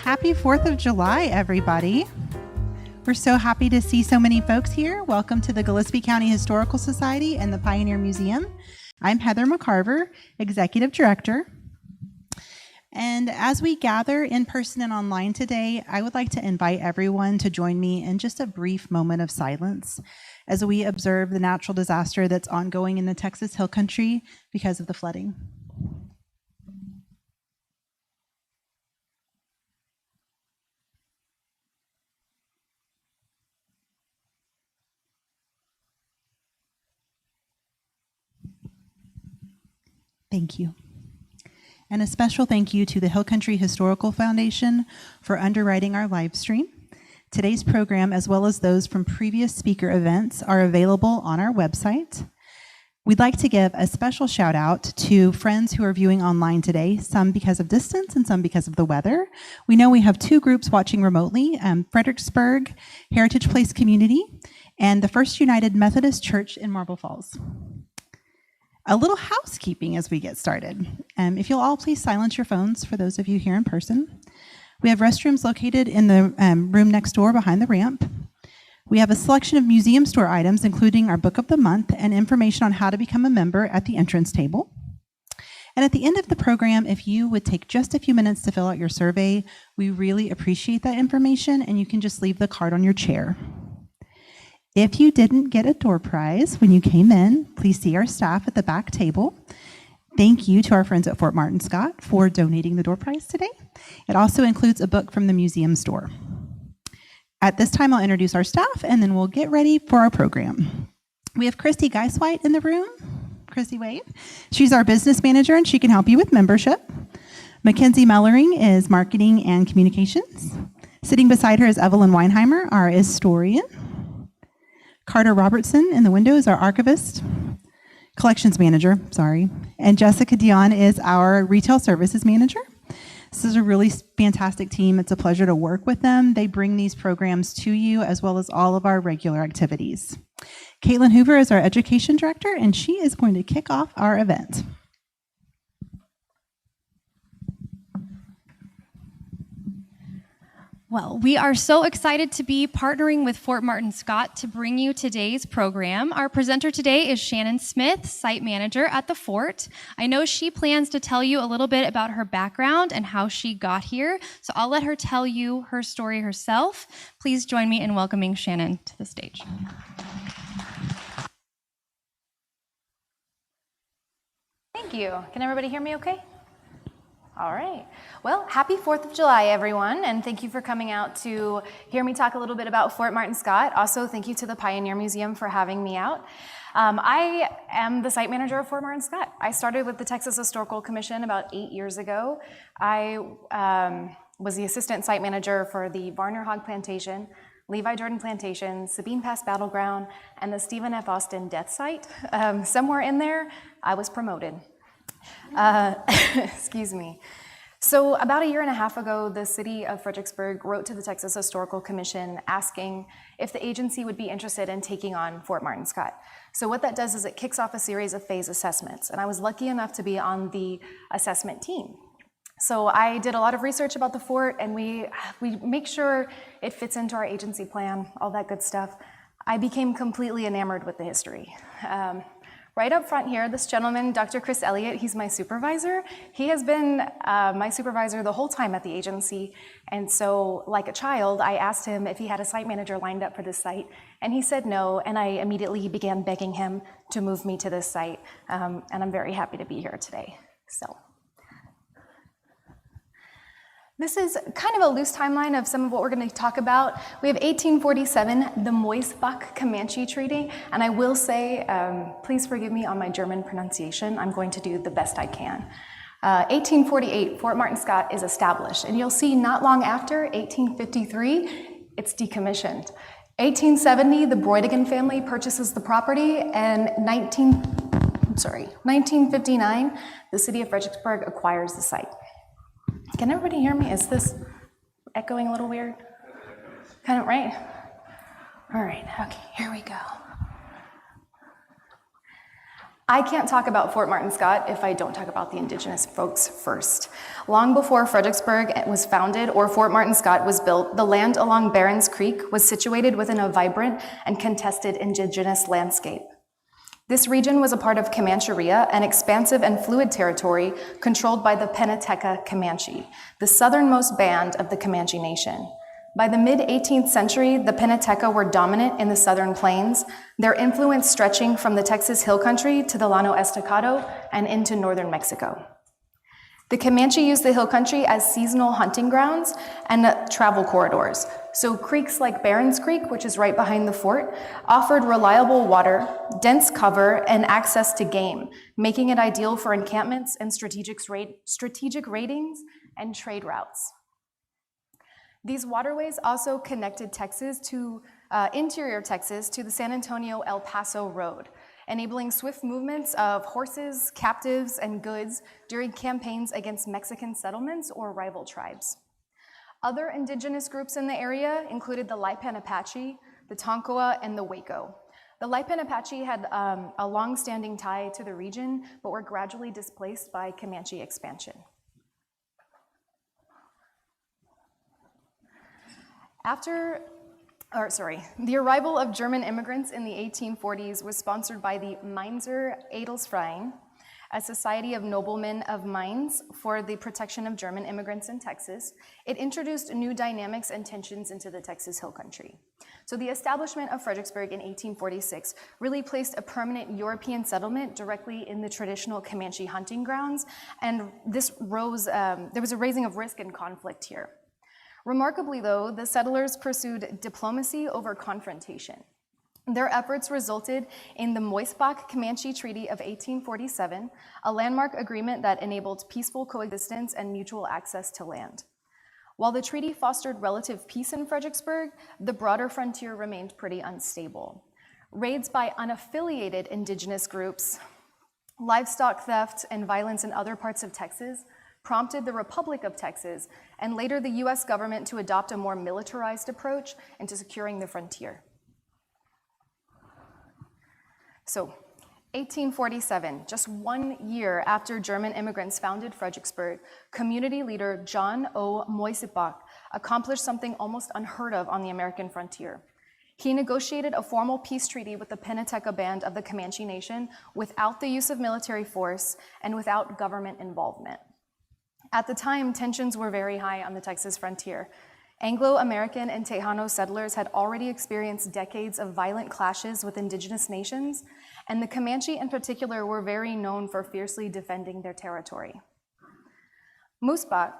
Happy 4th of July, everybody. We're so happy to see so many folks here. Welcome to the Gillespie County Historical Society and the Pioneer Museum. I'm Heather McCarver, Executive Director. And as we gather in person and online today, I would like to invite everyone to join me in just a brief moment of silence as we observe the natural disaster that's ongoing in the Texas Hill Country because of the flooding. Thank you. And a special thank you to the Hill Country Historical Foundation for underwriting our live stream. Today's program, as well as those from previous speaker events, are available on our website. We'd like to give a special shout out to friends who are viewing online today, some because of distance and some because of the weather. We know we have two groups watching remotely, Fredericksburg Heritage Place Community and the First United Methodist Church in Marble Falls. A little housekeeping as we get started. If you'll all please silence your phones for those of you here in person. We have restrooms located in the room next door behind the ramp. We have a selection of museum store items, including our book of the month and information on how to become a member at the entrance table. And at the end of the program, if you would take just a few minutes to fill out your survey, we really appreciate that information, and you can just leave the card on your chair. If you didn't get a door prize when you came in, please see our staff at the back table. Thank you to our friends at Fort Martin Scott for donating the door prize today. It also includes a book from the museum store. At this time, I'll introduce our staff, and then we'll get ready for our program. We have Christy Geiswhite in the room. Christy, wave. She's our business manager, and she can help you with membership. Mackenzie Mellering is marketing and communications. Sitting beside her is Evelyn Weinheimer, our historian. Carter Robertson in the window is our archivist, collections manager, and Jessica Dion is our retail services manager. This is a really fantastic team. It's a pleasure to work with them. They bring these programs to you as well as all of our regular activities. Caitlin Hoover is our education director, and she is going to kick off our event. Well, we are so excited to be partnering with Fort Martin Scott to bring you today's program. Our presenter today is Shannon Smith, site manager at the fort. I know she plans to tell you a little bit about her background and how she got here, so I'll let her tell you her story herself. Please join me in welcoming Shannon to the stage. Thank you. Can everybody hear me okay? All right. Well, happy 4th of July, everyone, and thank you for coming out to hear me talk a little bit about Fort Martin Scott. Also, thank you to the Pioneer Museum for having me out. I am the site manager of Fort Martin Scott. I started with the Texas Historical Commission about 8 years ago. I was the assistant site manager for the Varner Hog Plantation, Levi Jordan Plantation, Sabine Pass Battleground, and the Stephen F. Austin Death Site. Somewhere in there, I was promoted. Excuse me. So about a year and a half ago, the city of Fredericksburg wrote to the Texas Historical Commission asking if the agency would be interested in taking on Fort Martin Scott. So what that does is it kicks off a series of phase assessments, and I was lucky enough to be on the assessment team. So I did a lot of research about the fort, and we make sure it fits into our agency plan, all that good stuff. I became completely enamored with the history. Right up front here, this gentleman, Dr. Chris Elliott, he's my supervisor. He has been my supervisor the whole time at the agency. And so, like a child, I asked him if he had a site manager lined up for this site. And he said no, and I immediately began begging him to move me to this site. And I'm very happy to be here today. So, this is kind of a loose timeline of some of what we're going to talk about. We have 1847, the Moisbach-Comanche Treaty, and I will say, please forgive me on my German pronunciation. I'm going to do the best I can. 1848, Fort Martin Scott is established, and you'll see not long after, 1853, it's decommissioned. 1870, the Broidigan family purchases the property, and 1959, the city of Fredericksburg acquires the site. Can everybody hear me? Is this echoing a little weird? Kind of, right? All right, okay, here we go. I can't talk about Fort Martin Scott if I don't talk about the indigenous folks first. Long before Fredericksburg was founded or Fort Martin Scott was built, the land along Barons Creek was situated within a vibrant and contested indigenous landscape. This region was a part of Comancheria, an expansive and fluid territory controlled by the Penateca Comanche, the southernmost band of the Comanche Nation. By the mid-18th century, the Penateca were dominant in the southern plains, their influence stretching from the Texas Hill Country to the Llano Estacado and into northern Mexico. The Comanche used the Hill Country as seasonal hunting grounds and travel corridors. So creeks like Barons Creek, which is right behind the fort, offered reliable water, dense cover, and access to game, making it ideal for encampments and strategic ratings and trade routes. These waterways also connected Texas to interior Texas to the San Antonio-El Paso Road, enabling swift movements of horses, captives, and goods during campaigns against Mexican settlements or rival tribes. Other indigenous groups in the area included the Lipan Apache, the Tonkawa, and the Waco. The Lipan Apache had a long-standing tie to the region, but were gradually displaced by Comanche expansion. The arrival of German immigrants in the 1840s was sponsored by the Mainzer Adelsverein, a society of noblemen of Mainz for the protection of German immigrants in Texas. It introduced new dynamics and tensions into the Texas Hill Country. So the establishment of Fredericksburg in 1846 really placed a permanent European settlement directly in the traditional Comanche hunting grounds, and there was a raising of risk and conflict here. Remarkably, though, the settlers pursued diplomacy over confrontation. Their efforts resulted in the Moisbach Comanche Treaty of 1847, a landmark agreement that enabled peaceful coexistence and mutual access to land. While the treaty fostered relative peace in Fredericksburg, the broader frontier remained pretty unstable. Raids by unaffiliated indigenous groups, livestock theft, and violence in other parts of Texas prompted the Republic of Texas and later the US government to adopt a more militarized approach into securing the frontier. So, 1847, just 1 year after German immigrants founded Fredericksburg, community leader John O. Moisbach accomplished something almost unheard of on the American frontier. He negotiated a formal peace treaty with the Penateca Band of the Comanche Nation without the use of military force and without government involvement. At the time, tensions were very high on the Texas frontier. Anglo-American and Tejano settlers had already experienced decades of violent clashes with indigenous nations, and the Comanche in particular were very known for fiercely defending their territory. Moisbach,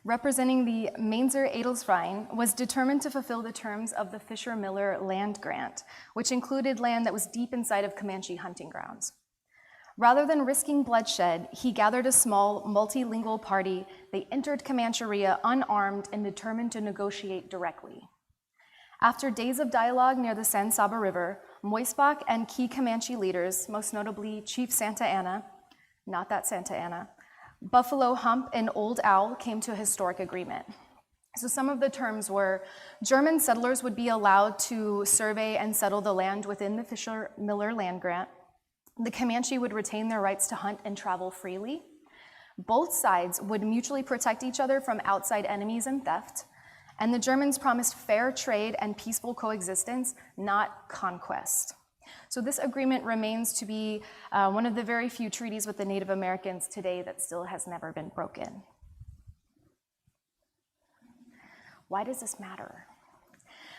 representing the Mainzer Adelsverein, was determined to fulfill the terms of the Fisher-Miller land grant, which included land that was deep inside of Comanche hunting grounds. Rather than risking bloodshed, he gathered a small, multilingual party. They entered Comancheria unarmed and determined to negotiate directly. After days of dialogue near the San Saba River, Moisbach and key Comanche leaders, most notably Chief Santa Anna, not that Santa Anna, Buffalo Hump, and Old Owl, came to a historic agreement. So some of the terms were German settlers would be allowed to survey and settle the land within the Fisher-Miller land grant. The Comanche would retain their rights to hunt and travel freely. Both sides would mutually protect each other from outside enemies and theft. And the Germans promised fair trade and peaceful coexistence, not conquest. So this agreement remains to be one of the very few treaties with the Native Americans today that still has never been broken. Why does this matter?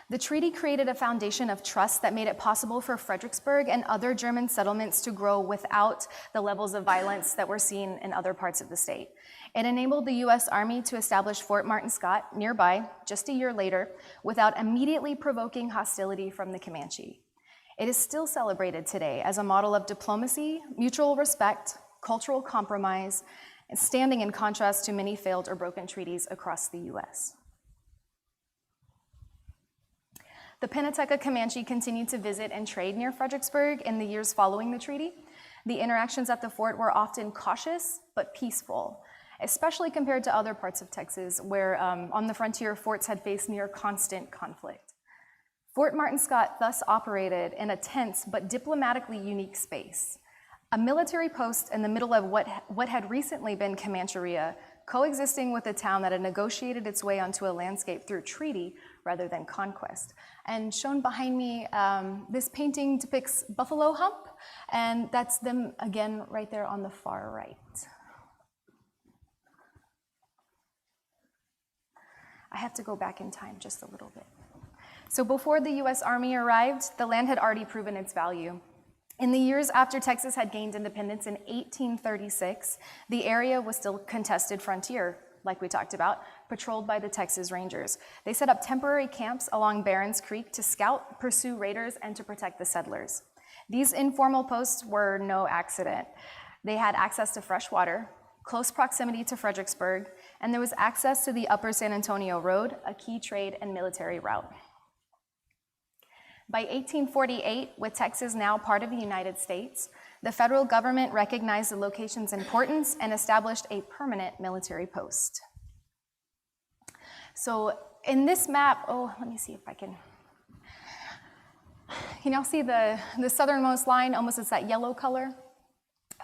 The treaty created a foundation of trust that made it possible for Fredericksburg and other German settlements to grow without the levels of violence that were seen in other parts of the state. It enabled the US Army to establish Fort Martin Scott nearby just a year later without immediately provoking hostility from the Comanche. It is still celebrated today as a model of diplomacy, mutual respect, cultural compromise, and standing in contrast to many failed or broken treaties across the US. The Penateca Comanche continued to visit and trade near Fredericksburg in the years following the treaty. The interactions at the fort were often cautious but peaceful, especially compared to other parts of Texas where on the frontier, forts had faced near constant conflict. Fort Martin Scott thus operated in a tense but diplomatically unique space, a military post in the middle of what had recently been Comancheria, coexisting with a town that had negotiated its way onto a landscape through treaty rather than conquest. And shown behind me, this painting depicts Buffalo Hump, and that's them again right there on the far right. I have to go back in time just a little bit. So before the US Army arrived, the land had already proven its value. In the years after Texas had gained independence in 1836, the area was still contested frontier, like we talked about, patrolled by the Texas Rangers. They set up temporary camps along Barron's Creek to scout, pursue raiders, and to protect the settlers. These informal posts were no accident. They had access to fresh water, close proximity to Fredericksburg, and there was access to the Upper San Antonio Road, a key trade and military route. By 1848, with Texas now part of the United States, the federal government recognized the location's importance and established a permanent military post. So in this map, let me see if I can y'all see the southernmost line, almost it's that yellow color?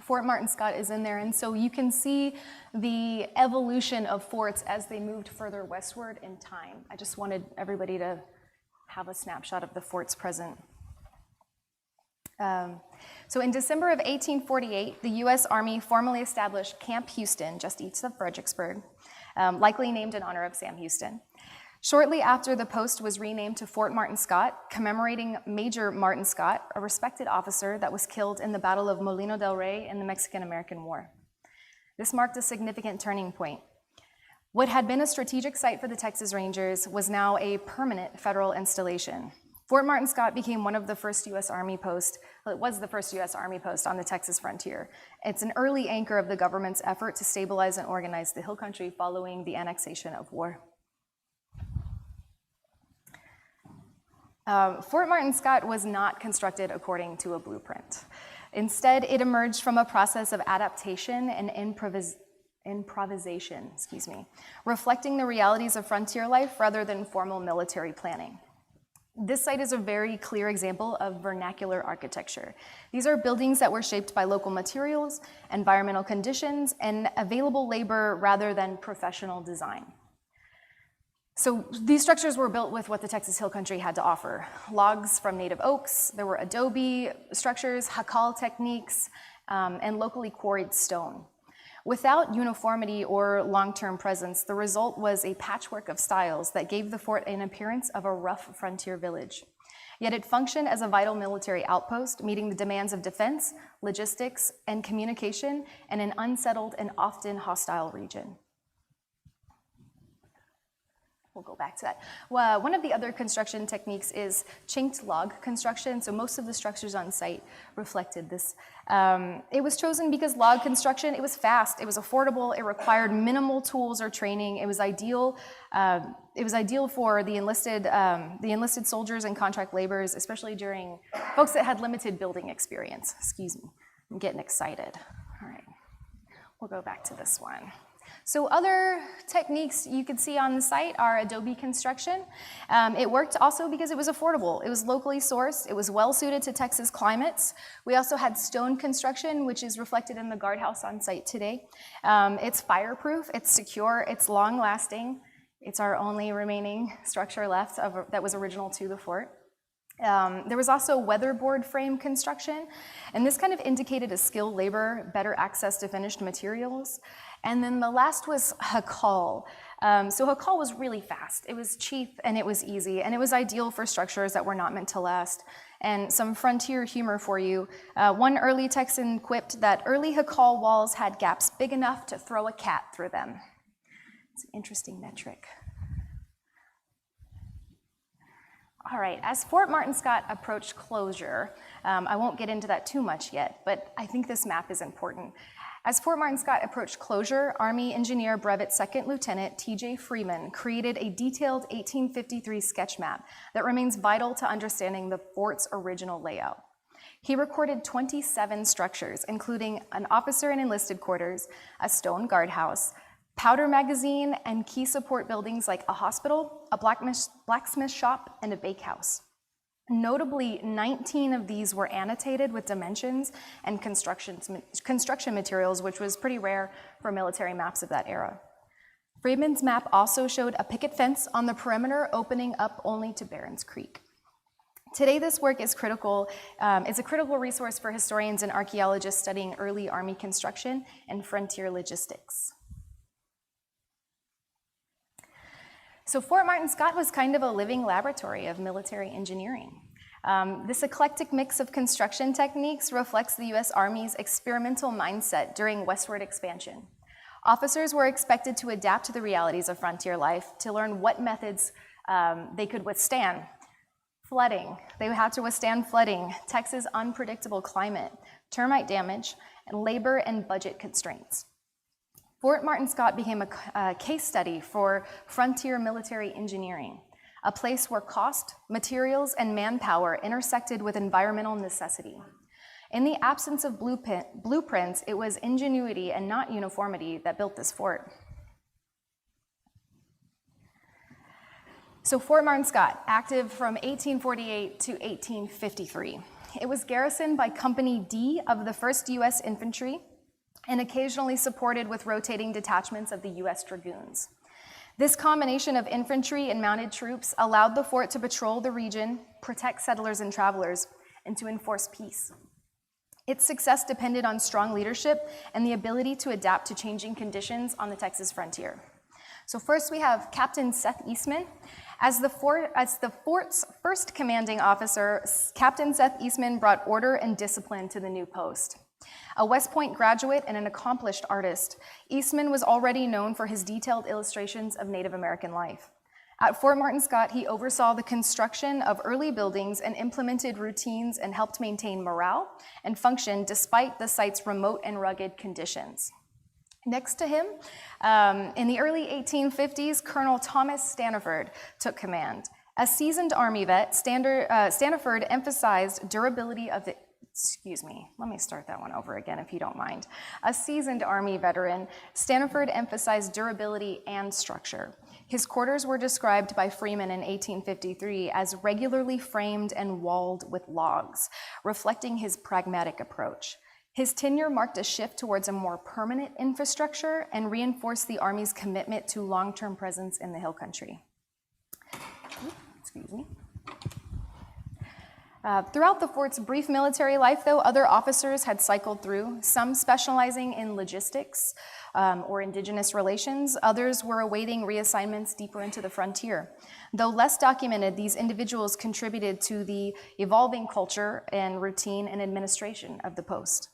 Fort Martin Scott is in there, and so you can see the evolution of forts as they moved further westward in time. I just wanted everybody to have a snapshot of the forts present. So in December of 1848, the U.S. Army formally established Camp Houston, just east of Fredericksburg, likely named in honor of Sam Houston. Shortly after, the post was renamed to Fort Martin Scott, commemorating Major Martin Scott, a respected officer that was killed in the Battle of Molino del Rey in the Mexican-American War. This marked a significant turning point. What had been a strategic site for the Texas Rangers was now a permanent federal installation. Fort Martin Scott became one of the first U.S. Army posts, well, it was the first U.S. Army post on the Texas frontier. It's an early anchor of the government's effort to stabilize and organize the Hill Country following the annexation of war. Fort Martin Scott was not constructed according to a blueprint. Instead, it emerged from a process of adaptation and improvisation, reflecting the realities of frontier life rather than formal military planning. This site is a very clear example of vernacular architecture. These are buildings that were shaped by local materials, environmental conditions, and available labor rather than professional design. So these structures were built with what the Texas Hill Country had to offer. Logs from native oaks, there were adobe structures, jacal techniques, and locally quarried stone. Without uniformity or long-term presence, the result was a patchwork of styles that gave the fort an appearance of a rough frontier village. Yet it functioned as a vital military outpost, meeting the demands of defense, logistics, and communication in an unsettled and often hostile region. We'll go back to that. Well, one of the other construction techniques is chinked log construction, so most of the structures on site reflected this. It was chosen because log construction, it was fast, it was affordable, it required minimal tools or training. It was ideal for the enlisted soldiers and contract laborers, especially during folks that had limited building experience. Excuse me, I'm getting excited. All right, we'll go back to this one. So other techniques you could see on the site are adobe construction. It worked also because it was affordable. It was locally sourced. It was well suited to Texas climates. We also had stone construction, which is reflected in the guardhouse on site today. It's fireproof, it's secure, it's long lasting. It's our only remaining structure left that was original to the fort. There was also weatherboard frame construction, and this kind of indicated a skilled labor, better access to finished materials. And then the last was jacal. So jacal was really fast. It was cheap and it was easy, and it was ideal for structures that were not meant to last. And some frontier humor for you. One early Texan quipped that early jacal walls had gaps big enough to throw a cat through them. It's an interesting metric. All right, as Fort Martin Scott approached closure, I won't get into that too much yet, but I think this map is important. As Fort Martin Scott approached closure, Army Engineer Brevet Second Lieutenant T.J. Freeman created a detailed 1853 sketch map that remains vital to understanding the fort's original layout. He recorded 27 structures, including an officer and enlisted quarters, a stone guardhouse, powder magazine, and key support buildings like a hospital, a blacksmith shop, and a bakehouse. Notably, 19 of these were annotated with dimensions and construction materials, which was pretty rare for military maps of that era. Freeman's map also showed a picket fence on the perimeter opening up only to Barron's Creek. Today, this work is critical. It's a critical resource for historians and archaeologists studying early Army construction and frontier logistics. So Fort Martin Scott was kind of a living laboratory of military engineering. This eclectic mix of construction techniques reflects the U.S. Army's experimental mindset during westward expansion. Officers were expected to adapt to the realities of frontier life to learn what methods they could withstand. Flooding. They had to withstand flooding, Texas' unpredictable climate, termite damage, and labor and budget constraints. Fort Martin Scott became a case study for frontier military engineering, a place where cost, materials, and manpower intersected with environmental necessity. In the absence of blueprints, it was ingenuity and not uniformity that built this fort. So Fort Martin Scott, active from 1848 to 1853. It was garrisoned by Company D of the 1st U.S. Infantry and occasionally supported with rotating detachments of the U.S. Dragoons. This combination of infantry and mounted troops allowed the fort to patrol the region, protect settlers and travelers, and to enforce peace. Its success depended on strong leadership and the ability to adapt to changing conditions on the Texas frontier. So first we have Captain Seth Eastman. As the fort's first commanding officer, Captain Seth Eastman brought order and discipline to the new post. A West Point graduate and an accomplished artist, Eastman was already known for his detailed illustrations of Native American life. At Fort Martin Scott, he oversaw the construction of early buildings and implemented routines and helped maintain morale and function despite the site's remote and rugged conditions. Next to him, in the early 1850s, Colonel Thomas Staniford took command. A seasoned Army vet, Staniford emphasized durability of the let me start that one over again if you don't mind. A seasoned Army veteran, Staniford emphasized durability and structure. His quarters were described by Freeman in 1853 as regularly framed and walled with logs, reflecting his pragmatic approach. His tenure marked a shift towards a more permanent infrastructure and reinforced the Army's commitment to long-term presence in the Hill Country. Excuse me. Throughout the fort's brief military life, though, other officers had cycled through, some specializing in logistics or indigenous relations. Others were awaiting reassignments deeper into the frontier. Though less documented, these individuals contributed to the evolving culture and routine and administration of the post.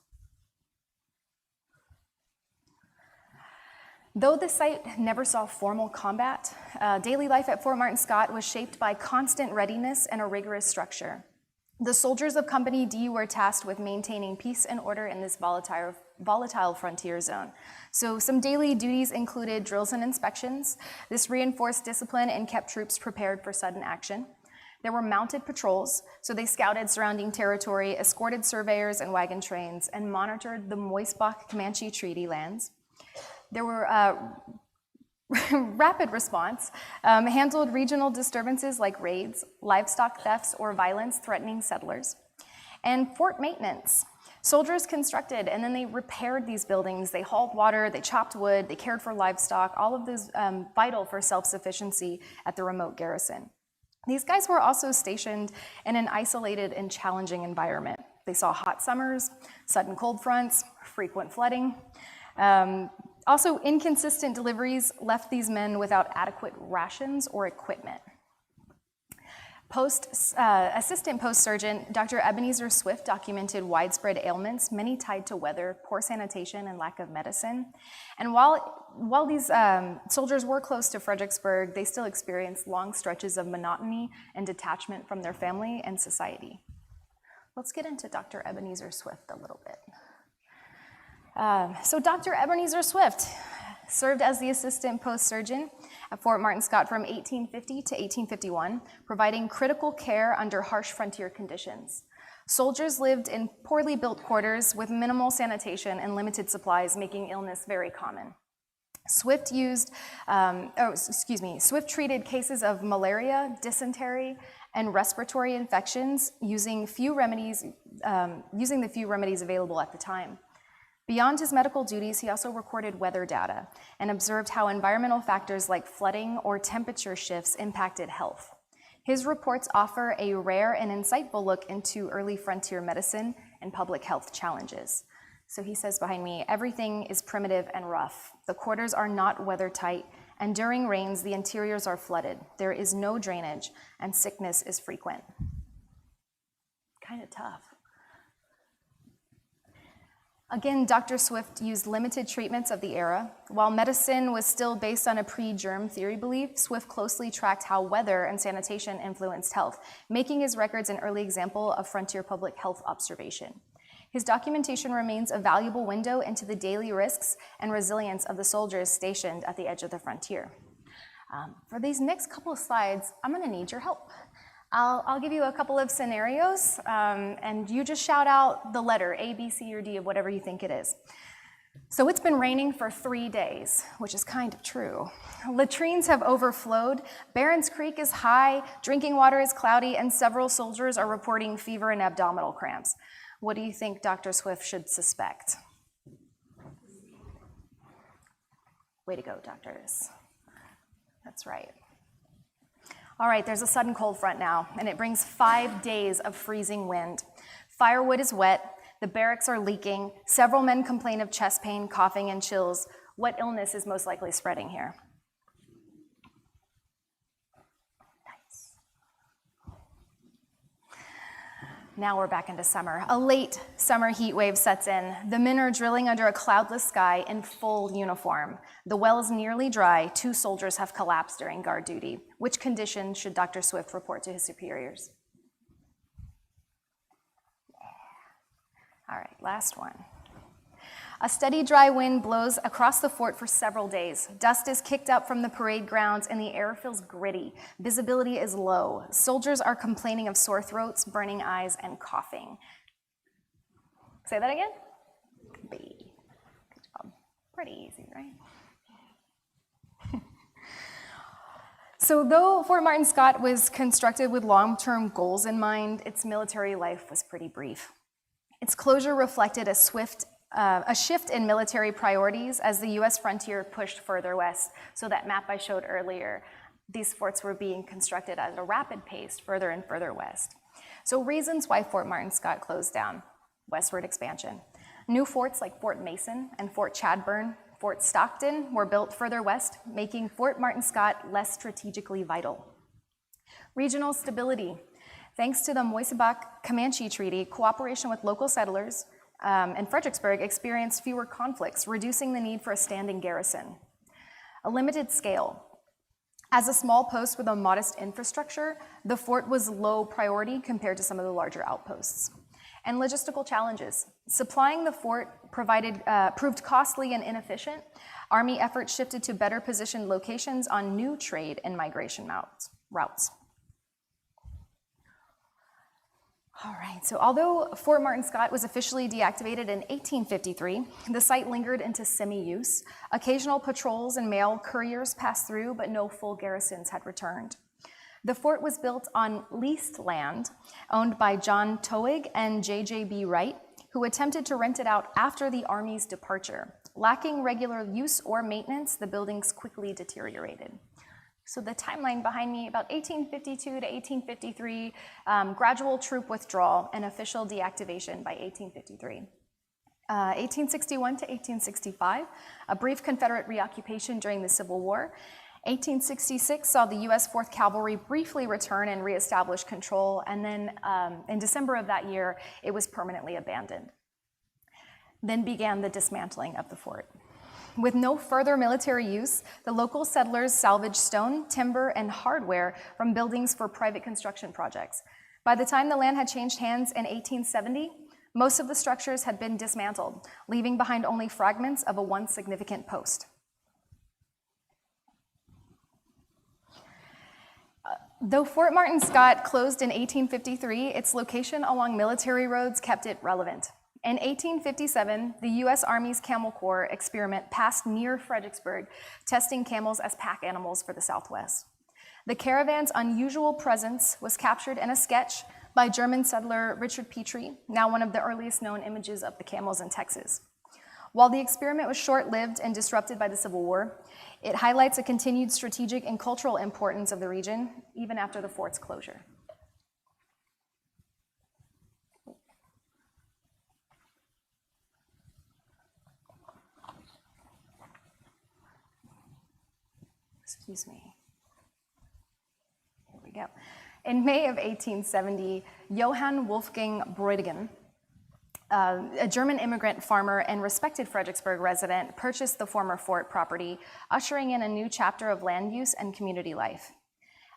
Though the site never saw formal combat, daily life at Fort Martin Scott was shaped by constant readiness and a rigorous structure. The soldiers of Company D were tasked with maintaining peace and order in this volatile frontier zone. So some daily duties included drills and inspections. This reinforced discipline and kept troops prepared for sudden action. There were mounted patrols, so they scouted surrounding territory, escorted surveyors and wagon trains, and monitored the Moisbach-Comanche Treaty lands. There were rapid response, handled regional disturbances like raids, livestock thefts, or violence threatening settlers. And fort maintenance. Soldiers constructed and then they repaired these buildings. They hauled water, they chopped wood, they cared for livestock, all of those vital for self-sufficiency at the remote garrison. These guys were also stationed in an isolated and challenging environment. They saw hot summers, sudden cold fronts, frequent flooding. Also, inconsistent deliveries left these men without adequate rations or equipment. Assistant Post Surgeon Dr. Ebenezer Swift documented widespread ailments, many tied to weather, poor sanitation, and lack of medicine. And while these soldiers were close to Fredericksburg, they still experienced long stretches of monotony and detachment from their family and society. Let's get into Dr. Ebenezer Swift a little bit. So Dr. Ebenezer Swift served as the assistant post surgeon at Fort Martin Scott from 1850 to 1851, providing critical care under harsh frontier conditions. Soldiers lived in poorly built quarters with minimal sanitation and limited supplies, making illness very common. Swift treated cases of malaria, dysentery, and respiratory infections using the few remedies available at the time. Beyond his medical duties, he also recorded weather data and observed how environmental factors like flooding or temperature shifts impacted health. His reports offer a rare and insightful look into early frontier medicine and public health challenges. So he says behind me, everything is primitive and rough. The quarters are not weather tight, and during rains, the interiors are flooded. There is no drainage, and sickness is frequent. Kind of tough. Again, Dr. Swift used limited treatments of the era. While medicine was still based on a pre-germ theory belief, Swift closely tracked how weather and sanitation influenced health, making his records an early example of frontier public health observation. His documentation remains a valuable window into the daily risks and resilience of the soldiers stationed at the edge of the frontier. For these next couple of slides, I'm gonna need your help. I'll give you a couple of scenarios, and you just shout out the letter A, B, C, or D of whatever you think it is. So it's been raining for 3 days, which is kind of true. Latrines have overflowed, Barron's Creek is high, drinking water is cloudy, and several soldiers are reporting fever and abdominal cramps. What do you think Dr. Swift should suspect? Way to go, doctors. That's right. All right, there's a sudden cold front now, and it brings 5 days of freezing wind. Firewood is wet, the barracks are leaking, several men complain of chest pain, coughing, and chills. What illness is most likely spreading here? Nice. Now we're back into summer. A late summer heat wave sets in. The men are drilling under a cloudless sky in full uniform. The well is nearly dry. 2 soldiers have collapsed during guard duty. Which condition should Dr. Swift report to his superiors? All right, last one. A steady dry wind blows across the fort for several days. Dust is kicked up from the parade grounds and the air feels gritty. Visibility is low. Soldiers are complaining of sore throats, burning eyes, and coughing. Say that again? B. Good job. Pretty easy, right? So though Fort Martin Scott was constructed with long-term goals in mind, its military life was pretty brief. Its closure reflected a shift in military priorities as the U.S. frontier pushed further west. So that map I showed earlier, these forts were being constructed at a rapid pace further and further west. So reasons why Fort Martin Scott closed down: westward expansion. New forts like Fort Mason and Fort Chadbourne, Fort Stockton were built further west, making Fort Martin Scott less strategically vital. Regional stability. Thanks to the Moisebac-Comanche Treaty, cooperation with local settlers and Fredericksburg experienced fewer conflicts, reducing the need for a standing garrison. A limited scale. As a small post with a modest infrastructure, the fort was low priority compared to some of the larger outposts. And logistical challenges. Supplying the fort proved costly and inefficient. Army efforts shifted to better positioned locations on new trade and migration routes. All right, so although Fort Martin Scott was officially deactivated in 1853, the site lingered into semi-use. Occasional patrols and mail couriers passed through, but no full garrisons had returned. The fort was built on leased land owned by John Towig and J.J.B. Wright, who attempted to rent it out after the Army's departure. Lacking regular use or maintenance, the buildings quickly deteriorated. So the timeline behind me, about 1852 to 1853, gradual troop withdrawal and official deactivation by 1853. 1861 to 1865, a brief Confederate reoccupation during the Civil War. 1866 saw the U.S. 4th Cavalry briefly return and reestablish control, and then in December of that year, it was permanently abandoned. Then began the dismantling of the fort. With no further military use, the local settlers salvaged stone, timber, and hardware from buildings for private construction projects. By the time the land had changed hands in 1870, most of the structures had been dismantled, leaving behind only fragments of a once significant post. Though Fort Martin Scott closed in 1853, its location along military roads kept it relevant. In 1857, the U.S. Army's Camel Corps experiment passed near Fredericksburg, testing camels as pack animals for the Southwest. The caravan's unusual presence was captured in a sketch by German settler Richard Petrie, now one of the earliest known images of the camels in Texas. While the experiment was short-lived and disrupted by the Civil War, it highlights a continued strategic and cultural importance of the region, even after the fort's closure. Excuse me. Here we go. In May of 1870, Johann Wolfgang Bräutigam, a German immigrant farmer and respected Fredericksburg resident, purchased the former fort property, ushering in a new chapter of land use and community life.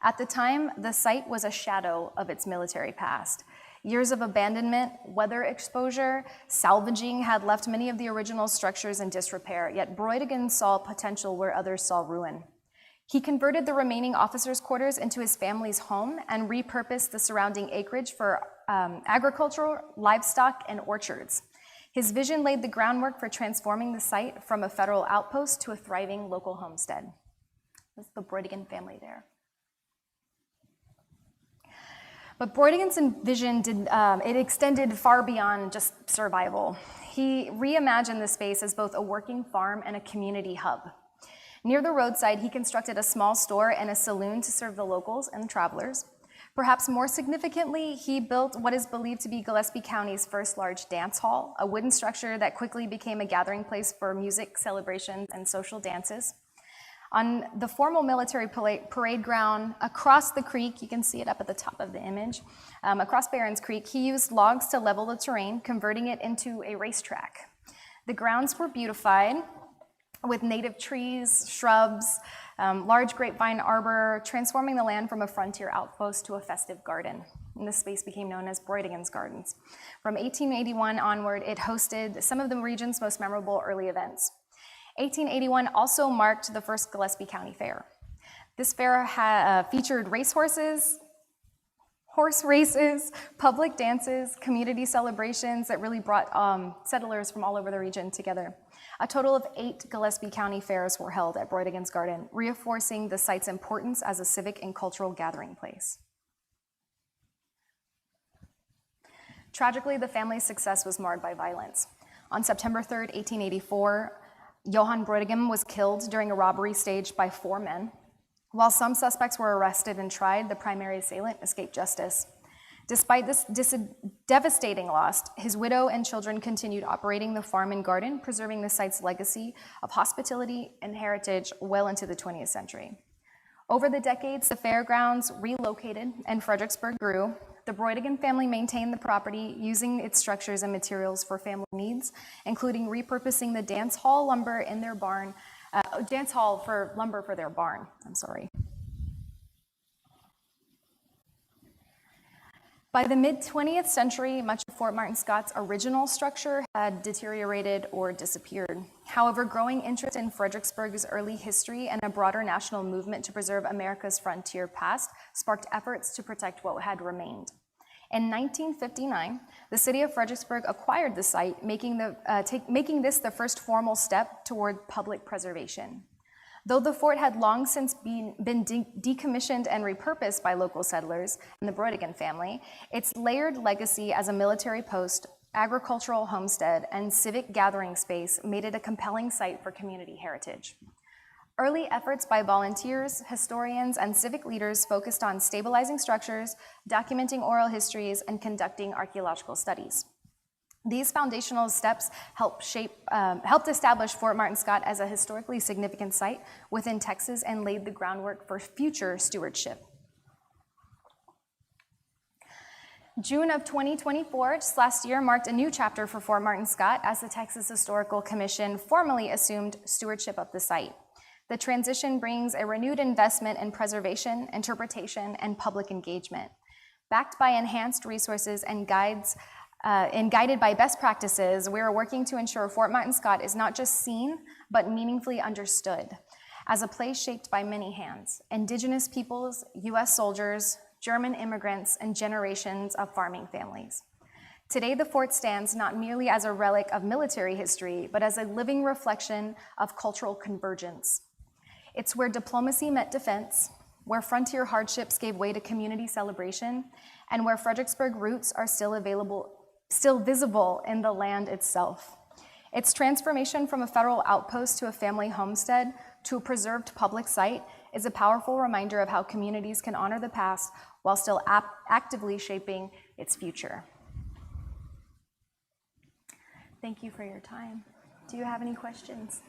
At the time, the site was a shadow of its military past. Years of abandonment, weather exposure, salvaging had left many of the original structures in disrepair, yet Bräutigam saw potential where others saw ruin. He converted the remaining officers' quarters into his family's home and repurposed the surrounding acreage for agricultural, livestock, and orchards. His vision laid the groundwork for transforming the site from a federal outpost to a thriving local homestead. That's the Bräutigam family there. But Bräutigam's vision it extended far beyond just survival. He reimagined the space as both a working farm and a community hub. Near the roadside, he constructed a small store and a saloon to serve the locals and travelers. Perhaps more significantly, he built what is believed to be Gillespie County's first large dance hall, a wooden structure that quickly became a gathering place for music, celebrations, and social dances. On the formal military parade ground across the creek, you can see it up at the top of the image, across Barron's Creek, he used logs to level the terrain, converting it into a racetrack. The grounds were beautified with native trees, shrubs, large grapevine arbor, transforming the land from a frontier outpost to a festive garden. And this space became known as Bräutigam's Gardens. From 1881 onward, it hosted some of the region's most memorable early events. 1881 also marked the first Gillespie County Fair. This fair featured racehorses, horse races, public dances, community celebrations that really brought settlers from all over the region together. A total of 8 Gillespie County fairs were held at Bräutigam's Garden, reinforcing the site's importance as a civic and cultural gathering place. Tragically, the family's success was marred by violence. On September 3, 1884, Johann Bräutigam was killed during a robbery staged by 4 men. While some suspects were arrested and tried, the primary assailant escaped justice. Despite this devastating loss, his widow and children continued operating the farm and garden, preserving the site's legacy of hospitality and heritage well into the 20th century. Over the decades, the fairgrounds relocated and Fredericksburg grew. The Bräutigam family maintained the property, using its structures and materials for family needs, including repurposing the dance hall lumber in their barn, lumber for their barn. By the mid-20th century, much of Fort Martin Scott's original structure had deteriorated or disappeared. However, growing interest in Fredericksburg's early history and a broader national movement to preserve America's frontier past sparked efforts to protect what had remained. In 1959, the city of Fredericksburg acquired the site, making this the first formal step toward public preservation. Though the fort had long since been decommissioned and repurposed by local settlers and the Bräutigam family, its layered legacy as a military post, agricultural homestead, and civic gathering space made it a compelling site for community heritage. Early efforts by volunteers, historians, and civic leaders focused on stabilizing structures, documenting oral histories, and conducting archaeological studies. These foundational steps helped establish Fort Martin Scott as a historically significant site within Texas and laid the groundwork for future stewardship. June of 2024, just last year, marked a new chapter for Fort Martin Scott as the Texas Historical Commission formally assumed stewardship of the site. The transition brings a renewed investment in preservation, interpretation, and public engagement. Backed by enhanced resources and guides, and guided by best practices, we are working to ensure Fort Martin Scott is not just seen, but meaningfully understood as a place shaped by many hands: indigenous peoples, U.S. soldiers, German immigrants, and generations of farming families. Today, the fort stands not merely as a relic of military history, but as a living reflection of cultural convergence. It's where diplomacy met defense, where frontier hardships gave way to community celebration, and where Fredericksburg roots are still visible in the land itself. Its transformation from a federal outpost to a family homestead to a preserved public site is a powerful reminder of how communities can honor the past while still actively shaping its future. Thank you for your time. Do you have any questions?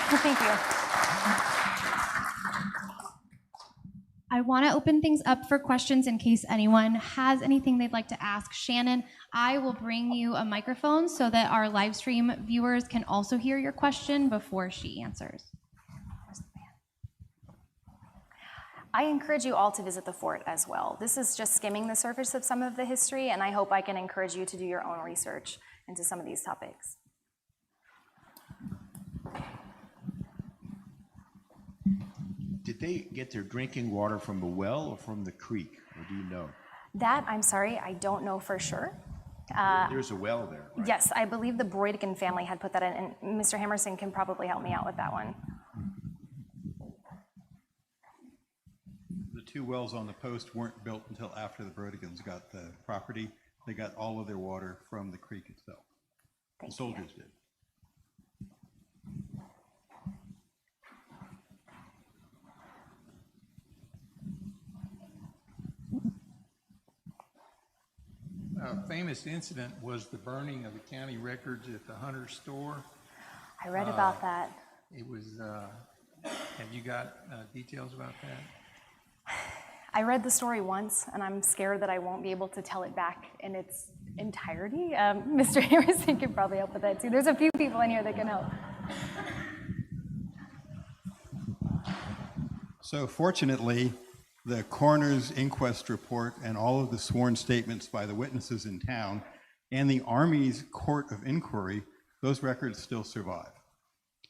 Thank you. I want to open things up for questions in case anyone has anything they'd like to ask Shannon. I will bring you a microphone so that our live stream viewers can also hear your question before she answers. I encourage you all to visit the fort as well. This is just skimming the surface of some of the history, and I hope I can encourage you to do your own research into some of these topics. Did they get their drinking water from a well or from the creek, or do you know? That, I'm sorry, I don't know for sure. There's a well there, right? Yes, I believe the Broidigan family had put that in, and Mr. Hammerson can probably help me out with that one. The two wells on the post weren't built until after the Brodigans got the property. They got all of their water from the creek itself. The soldiers did. A famous incident was the burning of the county records at the Hunter store. I read about that. It was, have you got details about that? I read the story once, and I'm scared that I won't be able to tell it back in its entirety. Mr. Harrison can probably help with that too. There's a few people in here that can help. So fortunately, the coroner's inquest report and all of the sworn statements by the witnesses in town and the Army's court of inquiry, those records still survive.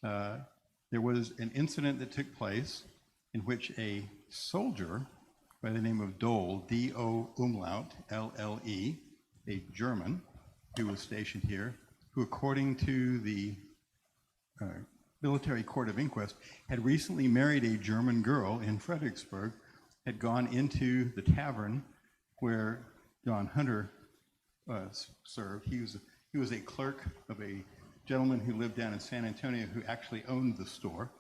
There was an incident that took place in which a soldier by the name of Dole, D-O umlaut, L-L-E, a German who was stationed here, who according to the military court of inquest had recently married a German girl in Fredericksburg, had gone into the tavern where John Hunter served. He was a clerk of a gentleman who lived down in San Antonio who actually owned the store,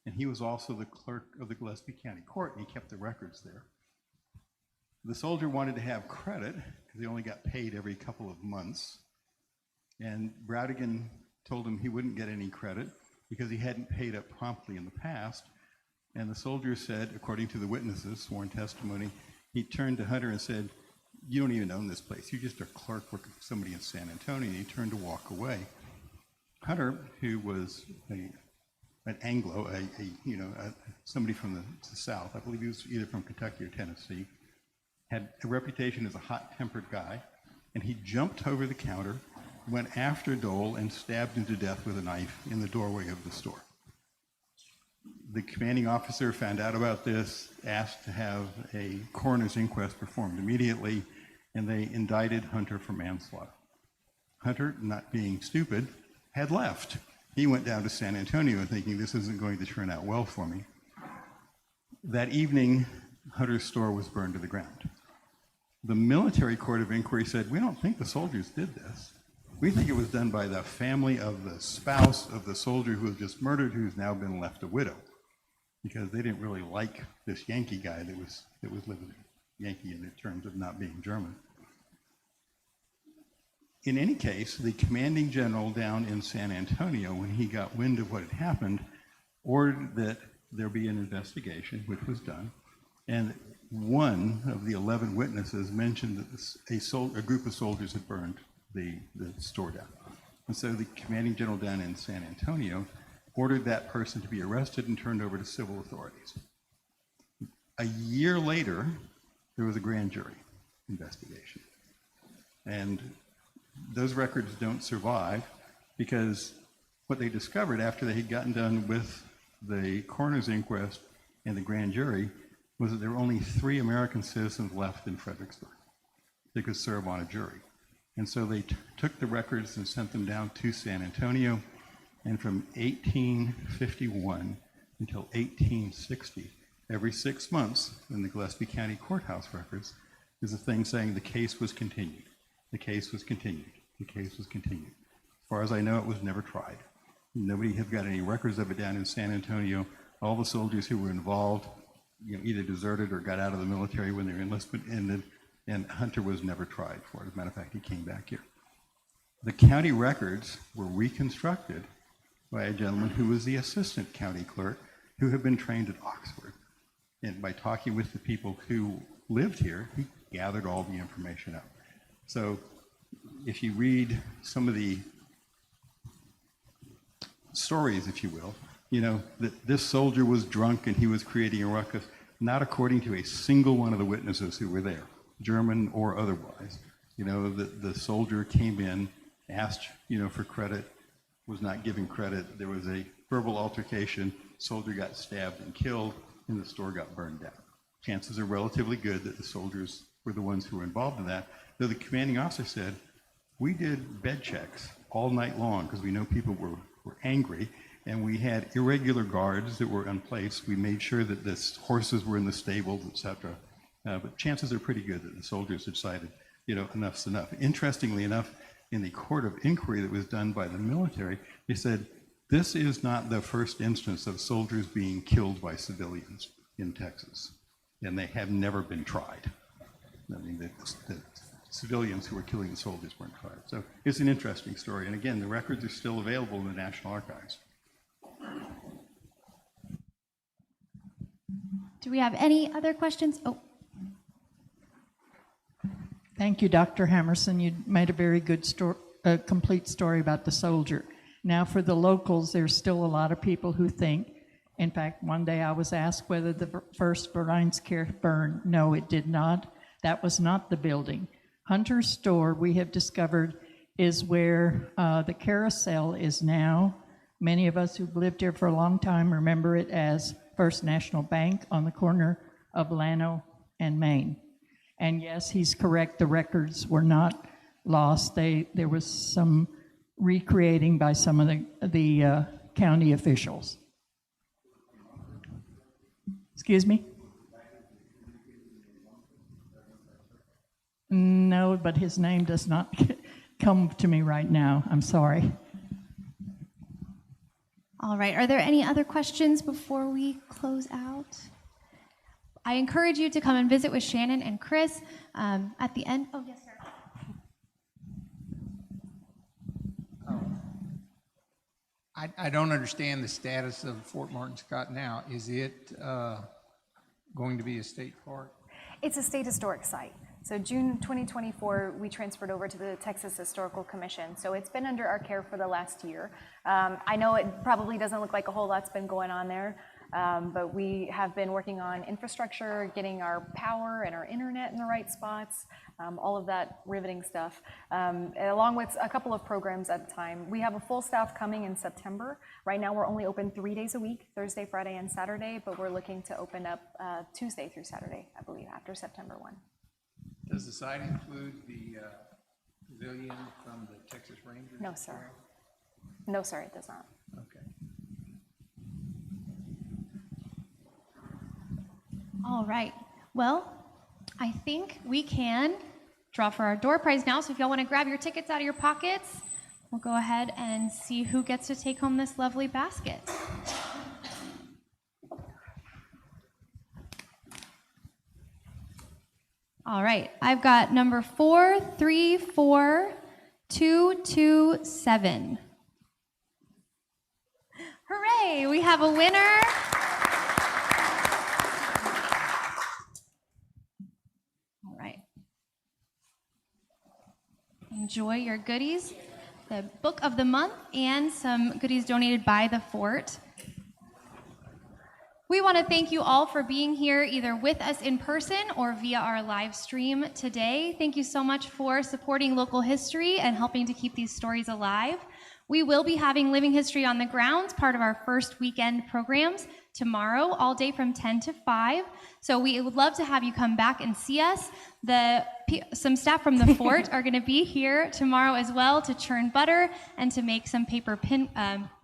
and he was also the clerk of the Gillespie County Court, and he kept the records there. The soldier wanted to have credit because he only got paid every couple of months, and Browdigan told him he wouldn't get any credit because he hadn't paid up promptly in the past. And the soldier said, according to the witnesses' sworn testimony, he turned to Hunter and said, "You don't even own this place. You're just a clerk working for somebody in San Antonio." And he turned to walk away. Hunter, who was an Anglo, somebody from the South, I believe he was either from Kentucky or Tennessee, had a reputation as a hot-tempered guy, and he jumped over the counter, went after Dole, and stabbed him to death with a knife in the doorway of the store. The commanding officer found out about this, asked to have a coroner's inquest performed immediately, and they indicted Hunter for manslaughter. Hunter, not being stupid, had left. He went down to San Antonio thinking this isn't going to turn out well for me. That evening, Hunter's store was burned to the ground. The military court of inquiry said, "We don't think the soldiers did this. We think it was done by the family of the spouse of the soldier who was just murdered, who's now been left a widow," because they didn't really like this Yankee guy that was living Yankee in terms of not being German. In any case, the commanding general down in San Antonio, when he got wind of what had happened, ordered that there be an investigation, which was done, and one of the 11 witnesses mentioned that a group of soldiers had burned the store down. And so the commanding general down in San Antonio ordered that person to be arrested and turned over to civil authorities. A year later, there was a grand jury investigation. And those records don't survive because what they discovered after they had gotten done with the coroner's inquest and the grand jury was that there were only 3 American citizens left in Fredericksburg that could serve on a jury. And so they took the records and sent them down to San Antonio. And from 1851 until 1860. Every 6 months in the Gillespie County Courthouse records is a thing saying the case was continued. The case was continued. The case was continued. As far as I know, it was never tried. Nobody has got any records of it down in San Antonio. All the soldiers who were involved, either deserted or got out of the military when their enlistment ended, and Hunter was never tried for it. As a matter of fact, he came back here. The county records were reconstructed by a gentleman who was the assistant county clerk who had been trained at Oxford. And by talking with the people who lived here, he gathered all the information up. So if you read some of the stories, if you will, that this soldier was drunk and he was creating a ruckus, not according to a single one of the witnesses who were there, German or otherwise. The soldier came in, asked, for credit, was not given credit. There was a verbal altercation, soldier got stabbed and killed, and the store got burned down. Chances are relatively good that the soldiers were the ones who were involved in that. Though the commanding officer said, we did bed checks all night long because we know people were angry, and we had irregular guards that were in place. We made sure that the horses were in the stables, etc. But chances are pretty good that the soldiers decided, enough's enough. Interestingly enough, in the court of inquiry that was done by the military, they said, this is not the first instance of soldiers being killed by civilians in Texas, and they have never been tried. I mean, the civilians who were killing the soldiers weren't tried. So it's an interesting story. And again, the records are still available in the National Archives. Do we have any other questions? Oh. Thank you, Dr. Hammerson. You made a very good complete story about the soldier. Now, for the locals, there's still a lot of people who think, in fact, one day I was asked whether the first Fredericksburg burned. No, it did not. That was not the building. Hunter's store, we have discovered, is where the carousel is now. Many of us who've lived here for a long time remember it as First National Bank on the corner of Llano and Main. And yes, he's correct, the records were not lost. There was some recreating by some of the county officials. Excuse me? No, but his name does not come to me right now. I'm sorry. All right, are there any other questions before we close out? I encourage you to come and visit with Shannon and Chris at the end. Oh, yes, sir. I don't understand the status of Fort Martin Scott now. Is it going to be a state park? It's a state historic site. So June 2024, we transferred over to the Texas Historical Commission. So it's been under our care for the last year. I know it probably doesn't look like a whole lot's been going on there, but we have been working on infrastructure, getting our power and our internet in the right spots, all of that riveting stuff, along with a couple of programs at the time. We have a full staff coming in September. Right now we're only open 3 days a week, Thursday, Friday, and Saturday, but we're looking to open up Tuesday through Saturday, I believe, after September 1. Does the site include the pavilion from the Texas Rangers? No, sir. No, sir, it does not. Okay. All right. Well, I think we can draw for our door prize now. So if y'all want to grab your tickets out of your pockets, we'll go ahead and see who gets to take home this lovely basket. All right, I've got number 434227. Hooray, we have a winner. All right. Enjoy your goodies, the book of the month, and some goodies donated by the fort. We want to thank you all for being here either with us in person or via our live stream today. Thank you so much for supporting local history and helping to keep these stories alive. We will be having Living History on the Grounds, part of our first weekend programs, tomorrow, all day from 10 to 5. So we would love to have you come back and see us. Some staff from the fort are going to be here tomorrow as well to churn butter and to make some paper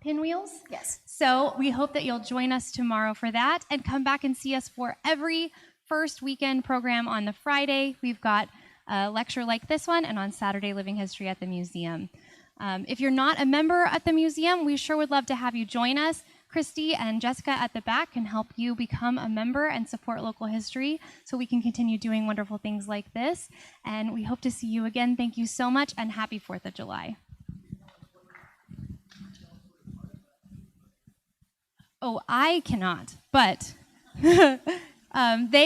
pinwheels. Yes. So we hope that you'll join us tomorrow for that and come back and see us for every first weekend program on the Friday. We've got a lecture like this one, and on Saturday, Living History at the museum. If you're not a member at the museum, we sure would love to have you join us. Christy and Jessica at the back can help you become a member and support local history so we can continue doing wonderful things like this. And we hope to see you again. Thank you so much, and happy 4th of July. Oh, I cannot, but there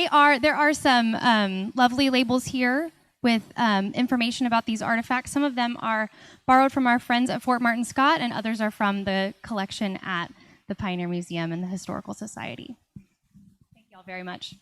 are some lovely labels here with information about these artifacts. Some of them are borrowed from our friends at Fort Martin Scott, and others are from the collection at the Pioneer Museum and the Historical Society. Thank you all very much.